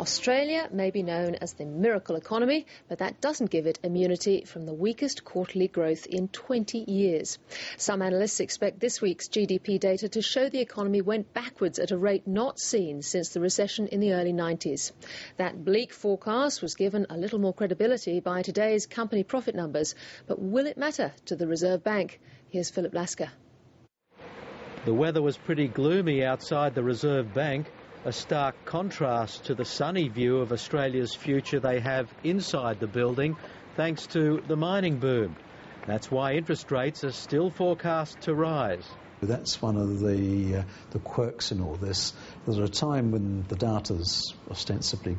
Australia may be known as the miracle economy, but that doesn't give it immunity from the weakest quarterly growth in 20 years. Some analysts expect this week's GDP data to show the economy went backwards at a rate not seen since the recession in the early 90s. That bleak forecast was given a little more credibility by today's company profit numbers. But will it matter to the Reserve Bank? Here's Philip Lasker. The weather was pretty gloomy outside the Reserve Bank, a stark contrast to the sunny view of Australia's future they have inside the building, thanks to the mining boom. That's why interest rates are still forecast to rise. That's one of the quirks in all this. There's a time when the data's ostensibly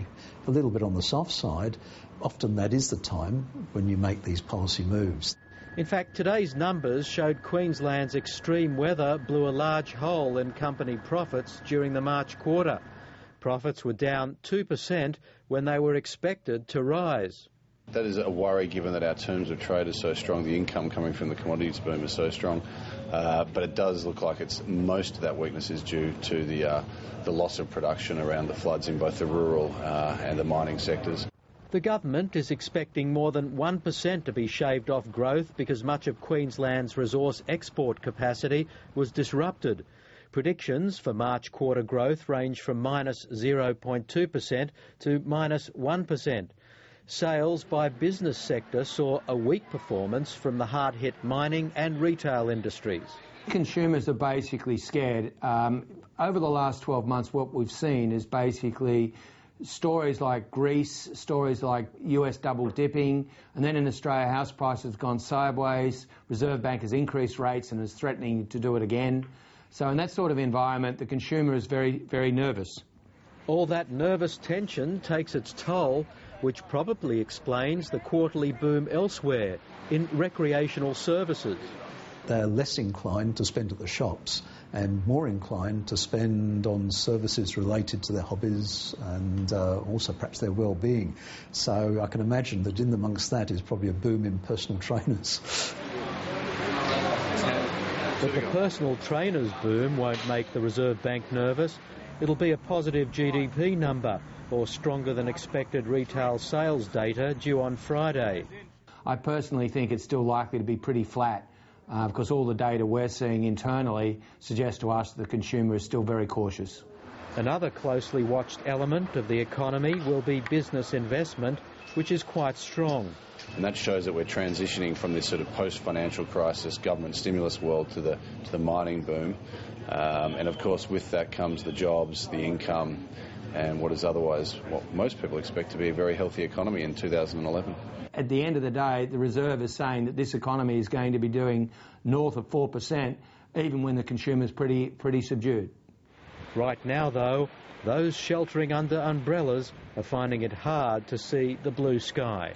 a little bit on the soft side. Often that is the time when you make these policy moves. In fact, today's numbers showed Queensland's extreme weather blew a large hole in company profits during the March quarter. Profits were down 2% when they were expected to rise. That is a worry given that our terms of trade are so strong, the income coming from the commodities boom is so strong. But it does look like most of that weakness is due to the loss of production around the floods in both the rural and the mining sectors. The government is expecting more than 1% to be shaved off growth because much of Queensland's resource export capacity was disrupted. Predictions for March quarter growth range from minus 0.2% to minus 1%. Sales by business sector saw a weak performance from the hard-hit mining and retail industries. Consumers are basically scared. Over the last 12 months, what we've seen is basically stories like Greece, stories like US double dipping, and then in Australia house prices have gone sideways, Reserve Bank has increased rates and is threatening to do it again. So in that sort of environment, the consumer is very, very nervous. All that nervous tension takes its toll, which probably explains the quarterly boom elsewhere in recreational services. They're less inclined to spend at the shops and more inclined to spend on services related to their hobbies and also perhaps their well-being. So I can imagine that in amongst that is probably a boom in personal trainers. But the personal trainers boom won't make the Reserve Bank nervous. It'll be a positive GDP number or stronger than expected retail sales data due on Friday. I personally think it's still likely to be pretty flat. Because all the data we're seeing internally suggests to us that the consumer is still very cautious. Another closely watched element of the economy will be business investment, which is quite strong. And that shows that we're transitioning from this sort of post-financial crisis government stimulus world to the mining boom. And of course with that comes the jobs, the income, and what is otherwise what most people expect to be a very healthy economy in 2011. At the end of the day, the Reserve is saying that this economy is going to be doing north of 4%, even when the consumer is pretty subdued. Right now, though, those sheltering under umbrellas are finding it hard to see the blue sky.